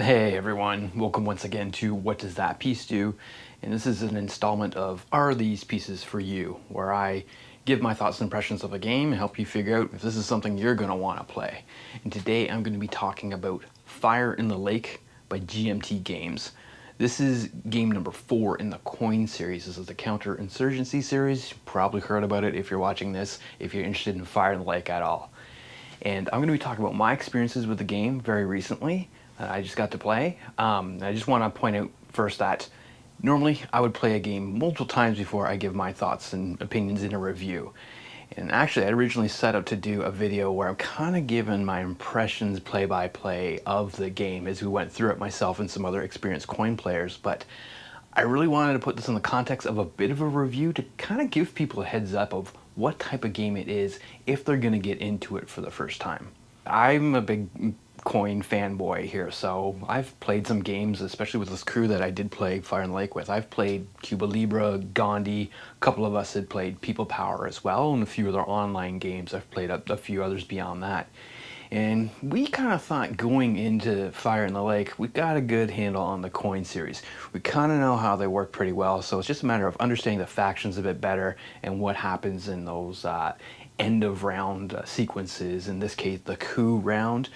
Hey everyone, welcome once again to What Does That Piece Do? And this is an installment of Are These Pieces For You? Where I give my thoughts and impressions of a game and help you figure out if this is something you're going to want to play. And today I'm going to be talking about Fire in the Lake by GMT Games. This is game number 4 in the Coin series. This is the Counter-Insurgency series. You've probably heard about it if you're watching this, if you're interested in Fire in the Lake at all. And I'm going to be talking about my experiences with the game very recently that I just got to play. I just want to point out first that normally I would play a game multiple times before I give my thoughts and opinions in a review. And actually, I originally set out to do a video where I'm kind of giving my impressions play-by-play of the game as we went through it, myself and some other experienced coin players. But I really wanted to put this in the context of a bit of a review to kind of give people a heads up of what type of game it is if they're going to get into it for the first time. I'm a big coin fanboy here, so I've played some games, especially with this crew that I did play Fire in the Lake with. I've played Cuba Libre, Gandhi, a couple of us had played People Power as well, and a few other online games. I've played a few others beyond that. And we kind of thought going into Fire in the Lake, we got a good handle on the coin series. We kind of know how they work pretty well, so it's just a matter of understanding the factions a bit better and what happens in those end of round sequences, in this case the coup round.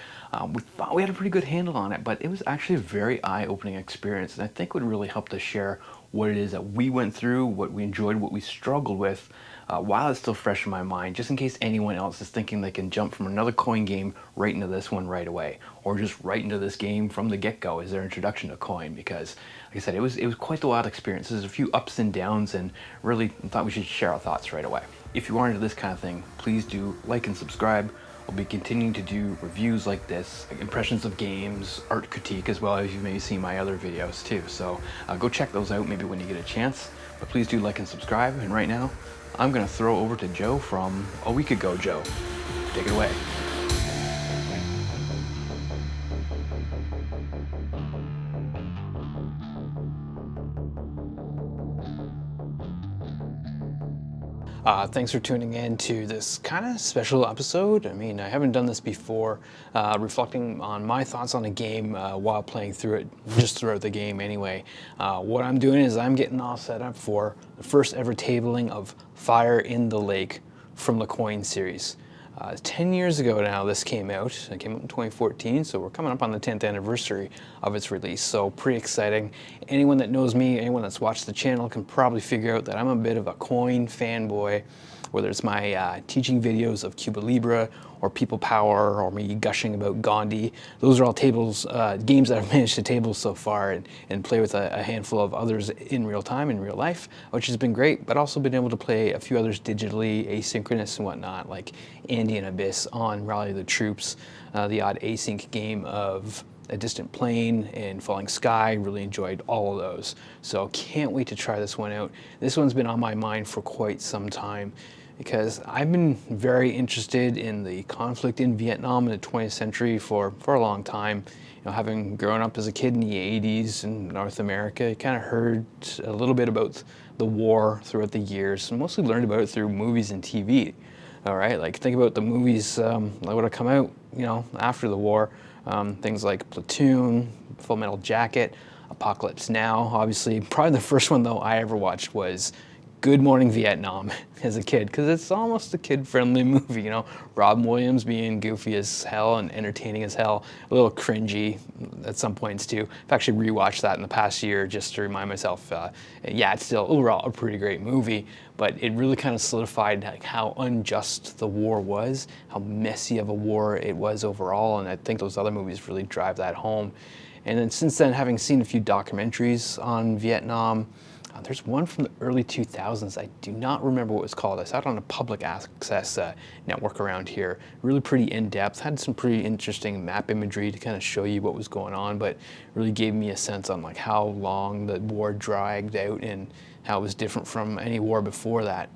We thought we had a pretty good handle on it, but it was actually a very eye-opening experience, and I think would really help to share what it is that we went through, what we enjoyed, what we struggled with, while it's still fresh in my mind, just in case anyone else is thinking they can jump from another coin game right into this one right away, or just right into this game from the get-go as their introduction to coin. Because, like I said, it was quite the wild experience. There's a few ups and downs, and really thought we should share our thoughts right away. If you are into this kind of thing, please do like and subscribe. I'll be continuing to do reviews like this, like impressions of games, art critique, as well as you've maybe seen my other videos too. So go check those out maybe when you get a chance. But please do like and subscribe. And right now, I'm going to throw over to Joe from a week ago. Joe, take it away. Thanks for tuning in to this kind of special episode. I mean, I haven't done this before, reflecting on my thoughts on a game while playing through it, just throughout the game anyway. What I'm doing is I'm getting all set up for the first ever tabling of Fire in the Lake from the Coin series. 10 years ago now this came out. It came out in 2014, so we're coming up on the 10th anniversary of its release, so pretty exciting. Anyone that knows me, anyone that's watched the channel can probably figure out that I'm a bit of a coin fanboy, whether it's my teaching videos of Cuba Libre or People Power or me gushing about Gandhi. Those are all tables, games that I've managed to table so far and play with a handful of others in real time, in real life, which has been great, but also been able to play a few others digitally, asynchronous and whatnot, like Andy and Abyss on Rally the Troops, the odd async game of A Distant Plane and Falling Sky. Really enjoyed all of those. So can't wait to try this one out. This one's been on my mind for quite some time because I've been very interested in the conflict in Vietnam in the 20th century for a long time. You know, having grown up as a kid in the 80s in North America, I kind of heard a little bit about the war throughout the years, and mostly learned about it through movies and TV. All right, like think about the movies that would have come out, you know, after the war. Things like Platoon, Full Metal Jacket, Apocalypse Now. Obviously, probably the first one though I ever watched was Good Morning Vietnam as a kid, because it's almost a kid-friendly movie, you know. Robin Williams being goofy as hell and entertaining as hell, a little cringy at some points too. I've actually rewatched that in the past year just to remind myself, yeah, it's still overall a pretty great movie, but it really kind of solidified like how unjust the war was, how messy of a war it was overall, and I think those other movies really drive that home. And then since then, having seen a few documentaries on Vietnam, there's one from the early 2000s. I do not remember what it was called. I saw it on a public access network around here. Really pretty in-depth, had some pretty interesting map imagery to kind of show you what was going on, but really gave me a sense on like how long the war dragged out and how it was different from any war before that.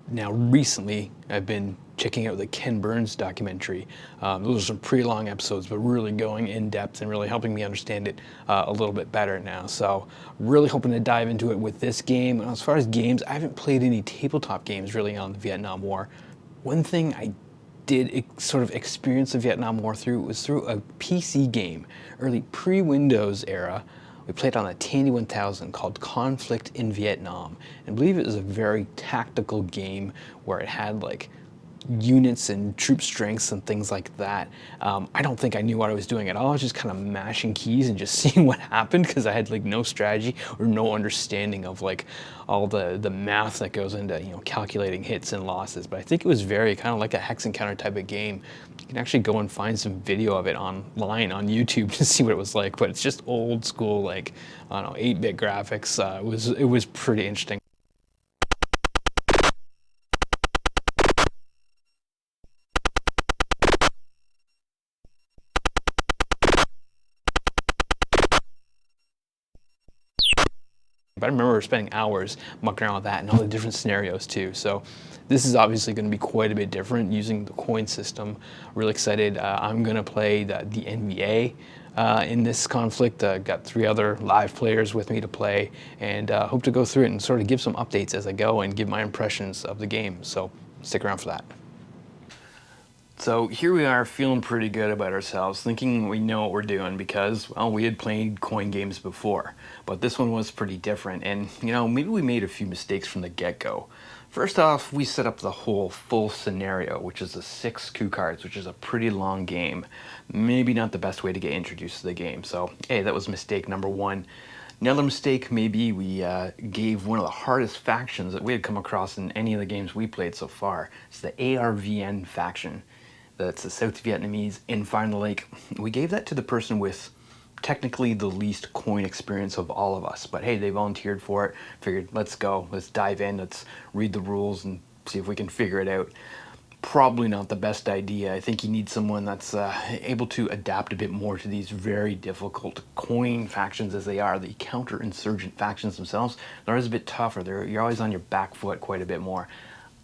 Now recently, I've been checking out the Ken Burns documentary. Those are some pretty long episodes, but really going in depth and really helping me understand it a little bit better now. So really hoping to dive into it with this game. And as far as games, I haven't played any tabletop games really on the Vietnam War. One thing I did sort of experience the Vietnam War through was through a PC game, early pre-Windows era. We played on a Tandy 1000 called Conflict in Vietnam. And I believe it was a very tactical game where it had like units and troop strengths and things like that. I don't think I knew what I was doing at all. I was just kind of mashing keys and just seeing what happened because I had like no strategy or no understanding of like all the math that goes into, you know, calculating hits and losses. But I think it was very kind of like a hex encounter type of game. You can actually go and find some video of it online on YouTube to see what it was like. But it's just old school, like, I don't know, 8-bit graphics. It was pretty interesting. But I remember spending hours mucking around with that and all the different scenarios too. So this is obviously going to be quite a bit different using the coin system. Really excited. I'm going to play the NBA in this conflict. Got 3 other live players with me to play, and hope to go through it and sort of give some updates as I go and give my impressions of the game. So stick around for that. So here we are feeling pretty good about ourselves, thinking we know what we're doing because, well, we had played coin games before, but this one was pretty different. And, you know, maybe we made a few mistakes from the get-go. First off, we set up the whole full scenario, which is the 6 coup cards, which is a pretty long game. Maybe not the best way to get introduced to the game. So, hey, that was mistake number 1. Another mistake, maybe we gave one of the hardest factions that we had come across in any of the games we played so far. It's the ARVN faction. That's the South Vietnamese in Fire in the Lake. We gave that to the person with technically the least coin experience of all of us. But hey, they volunteered for it. Figured, let's go. Let's dive in. Let's read the rules and see if we can figure it out. Probably not the best idea. I think you need someone that's able to adapt a bit more to these very difficult coin factions as they are. The counter-insurgent factions themselves, they're always a bit tougher. You're always on your back foot quite a bit more.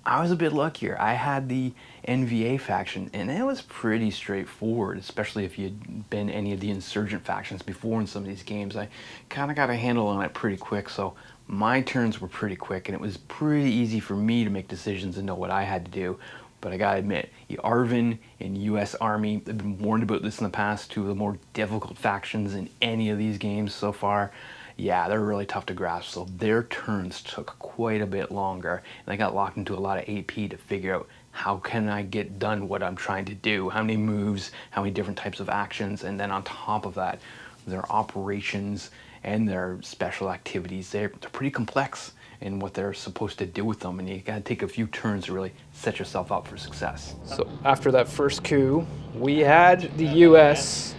I was a bit luckier. I had the NVA faction, and it was pretty straightforward, especially if you'd been any of the insurgent factions before in some of these games. I kind of got a handle on it pretty quick, so my turns were pretty quick, and it was pretty easy for me to make decisions and know what I had to do. But I gotta admit, the ARVN and US Army, I've been warned about this in the past, 2 of the more difficult factions in any of these games so far. Yeah, they're really tough to grasp, so their turns took quite a bit longer, and I got locked into a lot of AP to figure out how can I get done what I'm trying to do, how many moves, how many different types of actions, and then on top of that, their operations and their special activities, they're pretty complex in what they're supposed to do with them, and you gotta take a few turns to really set yourself up for success. So after that first coup, we had the US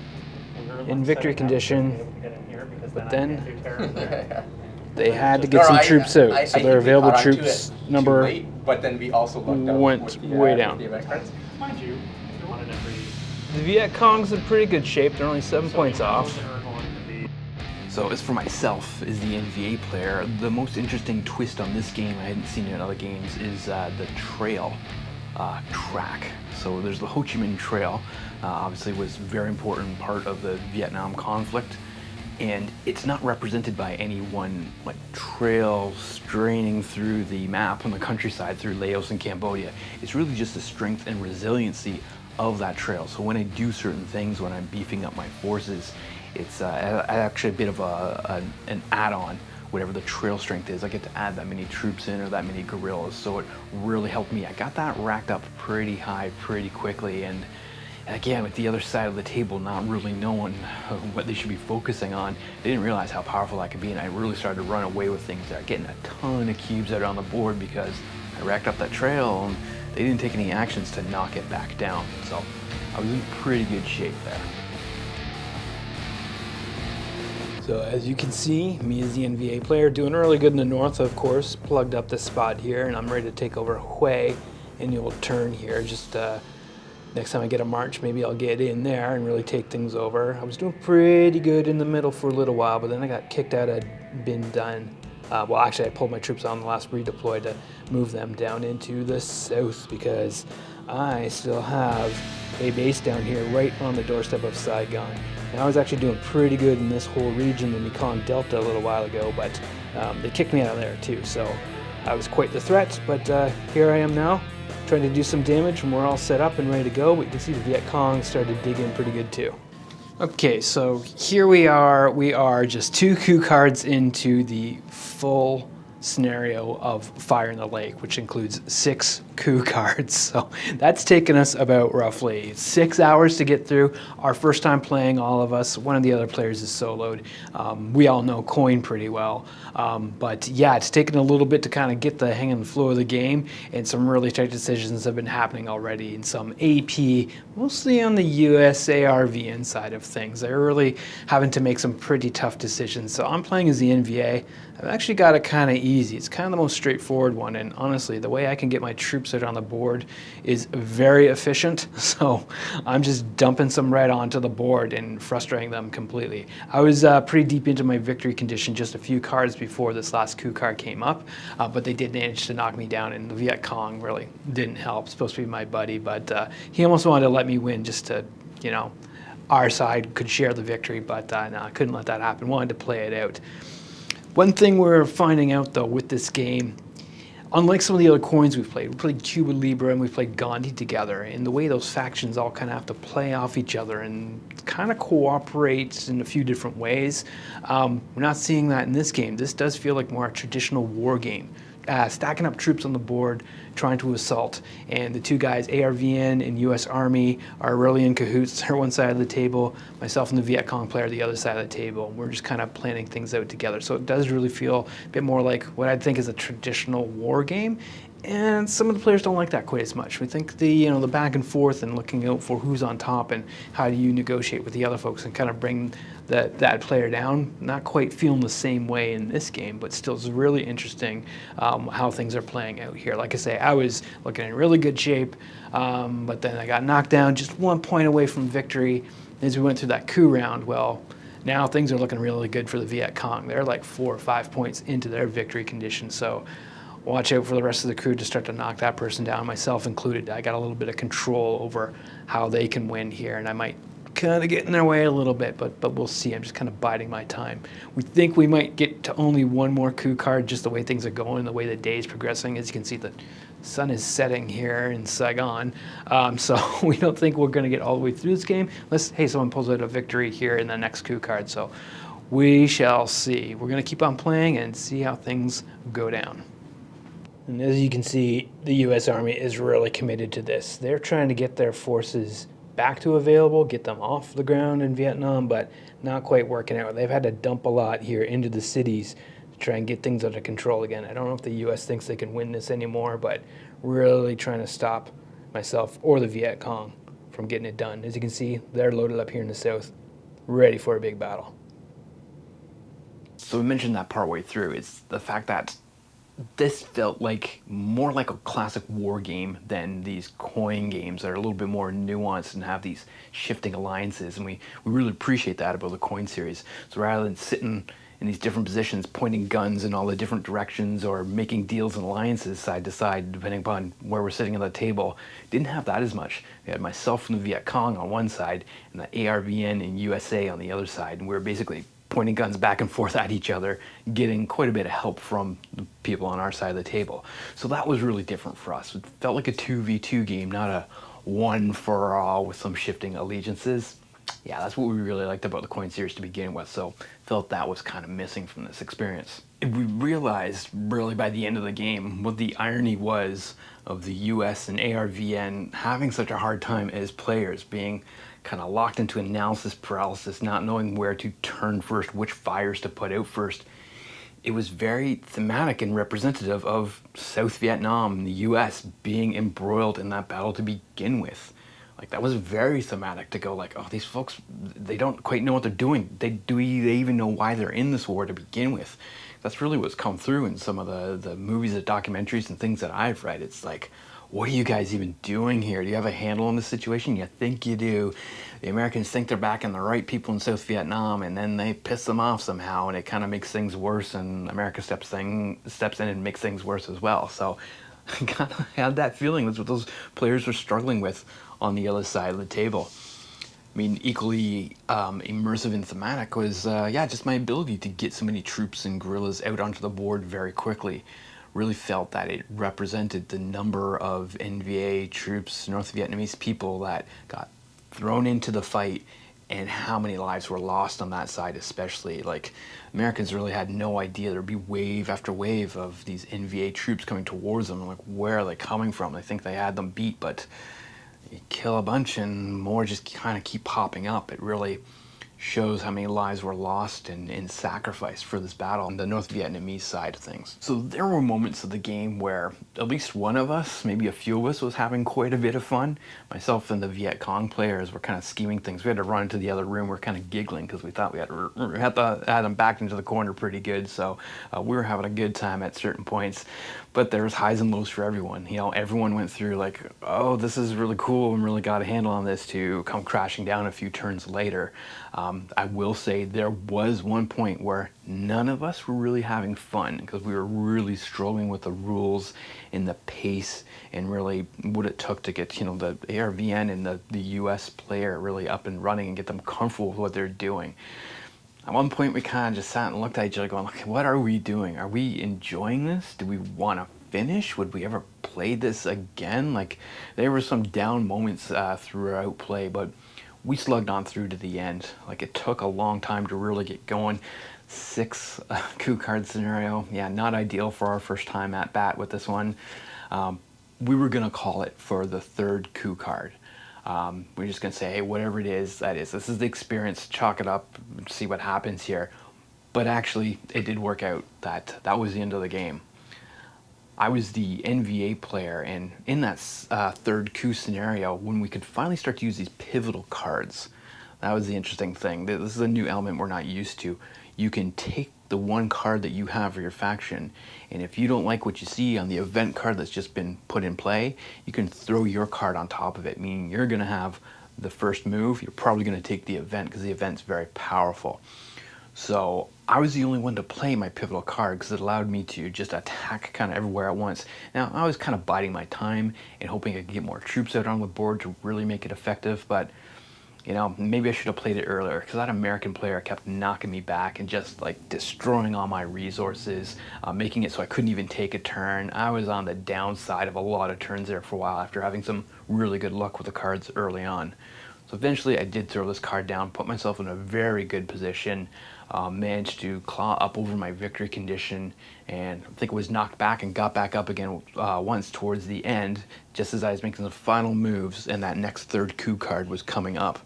in victory condition, but then they had to get some troops out, so their available troops number but then we also went way down. Mind you, The Viet Cong's in pretty good shape. They're only 7 points off. So as for myself, as the NVA player, the most interesting twist on this game I hadn't seen in other games is the trail track. So there's the Ho Chi Minh Trail, obviously was a very important part of the Vietnam conflict, and it's not represented by any one like trail straining through the map on the countryside through Laos and Cambodia. It's really just the strength and resiliency of that trail. So when I do certain things, when I'm beefing up my forces, it's actually a bit of an add-on, whatever the trail strength is. I get to add that many troops in or that many guerrillas, so it really helped me. I got that racked up pretty high pretty quickly, and again, with the other side of the table not really knowing what they should be focusing on, they didn't realize how powerful that could be, and I really started to run away with things there, getting a ton of cubes out on the board because I racked up that trail and they didn't take any actions to knock it back down. So I was in pretty good shape there. So as you can see, me as the NVA player doing really good in the north, of course, plugged up this spot here, and I'm ready to take over Hue, and you'll turn here. Just next time I get a march, maybe I'll get in there and really take things over. I was doing pretty good in the middle for a little while, but then I got kicked out of Bin Dun. Well, actually, I pulled my troops on the last redeploy to move them down into the south because I still have a base down here right on the doorstep of Saigon. And I was actually doing pretty good in this whole region, the Mekong Delta, a little while ago, but they kicked me out of there too, so I was quite the threat. But here I am now, trying to do some damage, and we're all set up and ready to go. But you can see the Viet Cong started to dig in pretty good too. Okay, so here we are. We are just 2 coup cards into the full scenario of Fire in the Lake, which includes 6 coup cards. So that's taken us about roughly 6 hours to get through. Our first time playing, all of us. One of the other players is soloed. We all know Coin pretty well. But yeah, it's taken a little bit to kind of get the hang and flow of the game, and some really tight decisions have been happening already in some AP, mostly on the US ARVN side of things. They're really having to make some pretty tough decisions. So I'm playing as the NVA. I've actually got it kind of easy. It's kind of the most straightforward one, and honestly, the way I can get my troops out on the board is very efficient, so I'm just dumping some red onto the board and frustrating them completely. I was pretty deep into my victory condition just a few cards before this last coup card came up, but they did manage to knock me down, and the Viet Cong really didn't help. It's supposed to be my buddy, but he almost wanted to let me win just to, you know, our side could share the victory, but no, I couldn't let that happen. Wanted to play it out. One thing we're finding out though with this game, unlike some of the other coins we played Cuba Libre and we played Gandhi together, and the way those factions all kind of have to play off each other and kind of cooperate in a few different ways. We're not seeing that in this game. This does feel like more a traditional war game. Stacking up troops on the board, trying to assault, and the 2 guys, ARVN and US Army, are really in cahoots. They're one side of the table, myself and the Viet Cong player the other side of the table. We're just kind of planning things out together. So it does really feel a bit more like what I think is a traditional war game. And some of the players don't like that quite as much. We think the back and forth and looking out for who's on top and how do you negotiate with the other folks and kind of bring that player down. Not quite feeling the same way in this game, but still it's really interesting how things are playing out here. Like I say, I was looking in really good shape, but then I got knocked down just 1 point away from victory as we went through that coup round. Well, now things are looking really good for the Viet Cong. They're like 4 or 5 points into their victory condition. So watch out for the rest of the crew to start to knock that person down, myself included. I got a little bit of control over how they can win here, and I might kind of get in their way a little bit, but we'll see. I'm just kind of biding my time. We think we might get to only 1 more coup card, just the way things are going, the way the day is progressing. As you can see, the sun is setting here in Saigon, so we don't think we're going to get all the way through this game unless, hey, someone pulls out a victory here in the next coup card. So we shall see. We're going to keep on playing and see how things go down. And as you can see, the U.S. Army is really committed to this. They're trying to get their forces back to available, get them off the ground in Vietnam, but not quite working out. They've had to dump a lot here into the cities to try and get things under control again. I don't know if the U.S. thinks they can win this anymore, but really trying to stop myself or the Viet Cong from getting it done. As you can see, they're loaded up here in the south, ready for a big battle. So we mentioned that partway through. It's the fact that this felt like more like a classic war game than these coin games that are a little bit more nuanced and have these shifting alliances, and we really appreciate that about the coin series. So rather than sitting in these different positions pointing guns in all the different directions or making deals and alliances side to side depending upon where we're sitting at the table, didn't have that as much. We had myself and the Viet Cong on one side and the ARVN and USA on the other side, and we were basically pointing guns back and forth at each other, getting quite a bit of help from the people on our side of the table. So that was really different for us. It felt like a 2v2 game, not a one for all with some shifting allegiances. Yeah, that's what we really liked about the coin series to begin with, so felt that was kind of missing from this experience. And we realized really by the end of the game what the irony was of the US and ARVN having such a hard time as players, being kind of locked into analysis paralysis, not knowing where to turn first, which fires to put out first. It was very thematic and representative of South Vietnam and the US being embroiled in that battle to begin with. Like, that was very thematic to go like, oh, these folks, they don't quite know what they're doing. Do they even know why they're in this war to begin with? That's really what's come through in some of the movies and documentaries and things that I've read. It's like, what are you guys even doing here? Do you have a handle on this situation? You think you do. The Americans think they're backing the right people in South Vietnam, and then they piss them off somehow, and it kind of makes things worse, and America steps in and makes things worse as well. So I kind of had that feeling. That's what those players were struggling with on the other side of the table. I mean, equally immersive and thematic was, just my ability to get so many troops and guerrillas out onto the board very quickly. really felt that it represented the number of NVA troops, North Vietnamese people, that got thrown into the fight, and how many lives were lost on that side especially. Like, Americans really had no idea there'd be wave after wave of these NVA troops coming towards them. Like, where are they coming from? They think they had them beat, but you kill a bunch and more just kind of keep popping up. It really shows how many lives were lost and sacrificed for this battle on the North Vietnamese side of things. So there were moments of the game where at least one of us, maybe a few of us, was having quite a bit of fun. Myself and the Viet Cong players were kind of scheming things. We had to run into the other room. We were kind of giggling because we thought we had them backed into the corner pretty good. So we were having a good time at certain points. But there was highs and lows for everyone. You know, everyone went through like, oh, this is really cool and really got a handle on this, to come crashing down a few turns later. I will say there was one point where none of us were really having fun because we were really struggling with the rules and the pace and really what it took to get, you know, the ARVN and the US player really up and running and get them comfortable with what they're doing. At one point, we kind of just sat and looked at each other going, like, what are we doing? Are we enjoying this? Do we want to finish? Would we ever play this again? Like, there were some down moments throughout play, but we slugged on through to the end. Like, it took a long time to really get going. 6 coup card scenario. Yeah, not ideal for our first time at bat with this one. We were going to call it for the 3rd coup card. We're just going to say, hey, whatever it is, that is. This is the experience. Chalk it up, see what happens here. But actually, it did work out that that was the end of the game. I was the NVA player, and in that 3rd coup scenario, when we could finally start to use these pivotal cards, that was the interesting thing. This is a new element we're not used to. You can take the one card that you have for your faction, and if you don't like what you see on the event card that's just been put in play, you can throw your card on top of it, meaning you're going to have the first move. You're probably going to take the event because the event's very powerful. So I was the only one to play my pivotal card because it allowed me to just attack kind of everywhere at once. Now, I was kind of biding my time and hoping I could get more troops out on the board to really make it effective, but you know, maybe I should have played it earlier because that American player kept knocking me back and just like destroying all my resources, making it so I couldn't even take a turn. I was on the downside of a lot of turns there for a while after having some really good luck with the cards early on. So eventually I did throw this card down, put myself in a very good position, managed to claw up over my victory condition, and I think it was knocked back and got back up again once towards the end, just as I was making the final moves and that next 3rd coup card was coming up.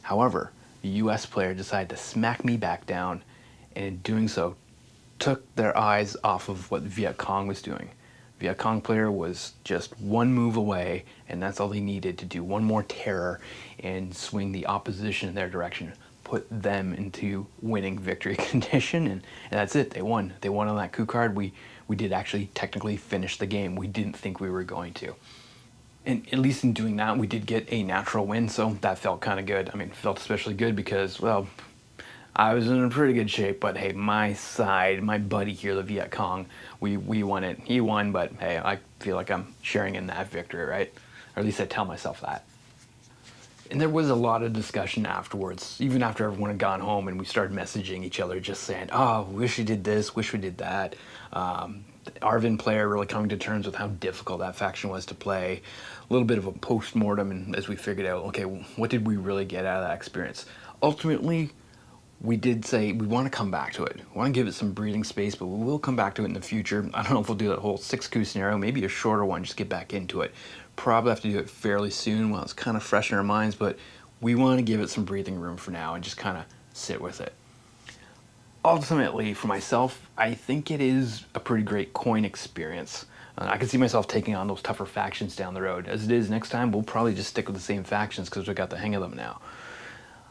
However, the US player decided to smack me back down, and in doing so, took their eyes off of what Viet Cong was doing. Viet Cong player was just one move away, and that's all they needed to do one more terror and swing the opposition in their direction, put them into winning victory condition, and that's it. They won. They won on that coup card. We did actually technically finish the game. We didn't think we were going to. And at least in doing that, we did get a natural win, so that felt kind of good. I mean, it felt especially good because, well, I was in pretty good shape, but hey, my side, my buddy here, the Viet Cong, we won it. He won, but hey, I feel like I'm sharing in that victory, right? Or at least I tell myself that. And there was a lot of discussion afterwards, even after everyone had gone home and we started messaging each other, just saying, oh, wish we did this, wish we did that. The Arvin player really coming to terms with how difficult that faction was to play. A little bit of a post-mortem, and as we figured out, okay, what did we really get out of that experience? Ultimately, we did say we want to come back to it. We want to give it some breathing space, but we will come back to it in the future. I don't know if we'll do that whole 6 coup scenario, maybe a shorter one, just get back into it. Probably have to do it fairly soon while it's kind of fresh in our minds, but we want to give it some breathing room for now and just kind of sit with it. Ultimately, for myself, I think it is a pretty great coin experience. I can see myself taking on those tougher factions down the road. As it is, next time we'll probably just stick with the same factions because we got the hang of them now.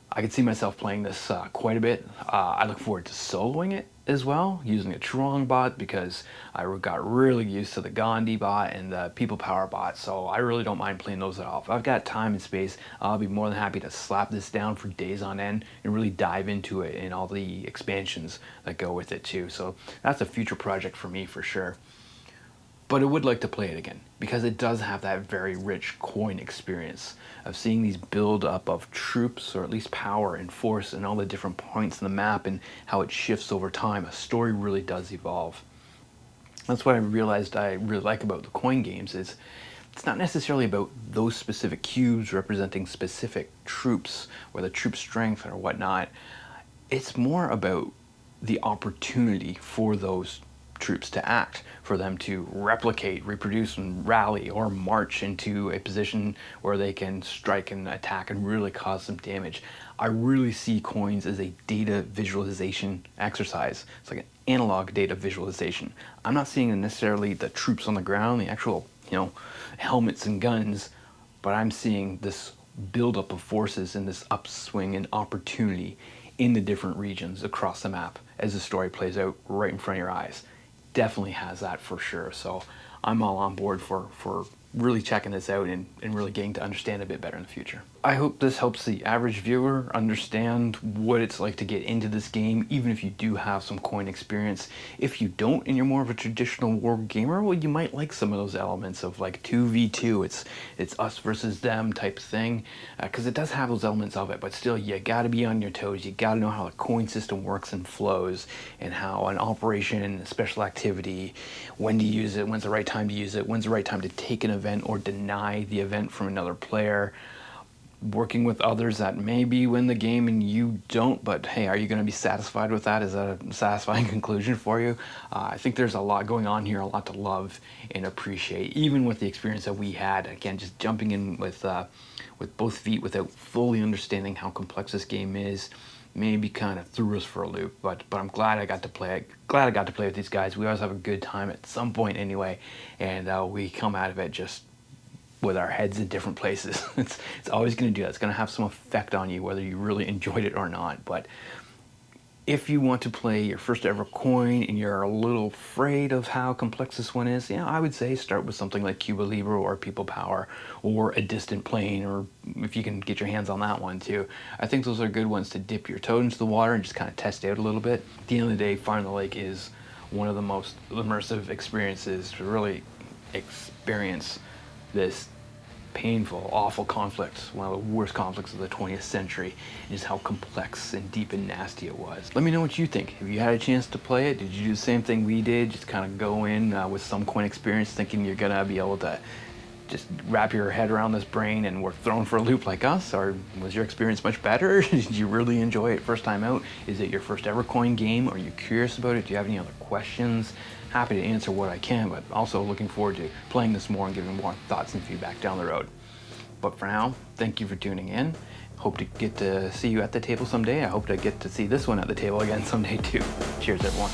I could see myself playing this quite a bit. I look forward to soloing it as well, using a Truong bot because I got really used to the Gandhi bot and the People Power bot, so I really don't mind playing those at all. If I've got time and space, I'll be more than happy to slap this down for days on end and really dive into it and all the expansions that go with it too. So that's a future project for me for sure. But I would like to play it again because it does have that very rich coin experience of seeing these build up of troops, or at least power and force, and all the different points in the map and how it shifts over time. A story really does evolve. That's what I realized I really like about the coin games is it's not necessarily about those specific cubes representing specific troops or the troop strength or whatnot. It's more about the opportunity for those troops to act, for them to replicate, reproduce, and rally, or march into a position where they can strike and attack and really cause some damage. I really see coins as a data visualization exercise. It's like an analog data visualization. I'm not seeing necessarily the troops on the ground, the actual, helmets and guns, but I'm seeing this buildup of forces and this upswing and opportunity in the different regions across the map as the story plays out right in front of your eyes. Definitely has that for sure. So I'm all on board for really checking this out and really getting to understand a bit better in the future. I hope this helps the average viewer understand what it's like to get into this game, even if you do have some coin experience. If you don't and you're more of a traditional war gamer, well, you might like some of those elements of like 2v2, it's us versus them type thing, because it does have those elements of it, but still you gotta be on your toes. You gotta know how the coin system works and flows, and how an operation, a special activity, when to use it, when's the right time to use it, when's the right time to take an event or deny the event from another player. Working with others that maybe win the game and you don't, but hey, are you going to be satisfied with that? Is that a satisfying conclusion for you? I think there's a lot going on here, a lot to love and appreciate, even with the experience that we had. Again, just jumping in with both feet without fully understanding how complex this game is, maybe kind of threw us for a loop. But I'm glad I got to play it. Glad I got to play with these guys. We always have a good time at some point anyway, and we come out of it just with our heads in different places. It's always going to do that. It's going to have some effect on you, whether you really enjoyed it or not. But if you want to play your first ever coin and you're a little afraid of how complex this one is, I would say start with something like Cuba Libre or People Power or A Distant Plane, or if you can get your hands on that one too. I think those are good ones to dip your toe into the water and just kind of test out a little bit. At the end of the day, Fire in the Lake is one of the most immersive experiences to really experience this painful, awful conflict, one of the worst conflicts of the 20th century, is how complex and deep and nasty it was. Let me know what you think. Have you had a chance to play it? Did you do the same thing we did? Just kind of go in with some coin experience thinking you're gonna be able to just wrap your head around this brain and were thrown for a loop like us? Or was your experience much better? Did you really enjoy it first time out? Is it your first ever coin game? Are you curious about it? Do you have any other questions? Happy to answer what I can, but also looking forward to playing this more and giving more thoughts and feedback down the road. But for now, thank you for tuning in. Hope to get to see you at the table someday. I hope to get to see this one at the table again someday too. Cheers, everyone.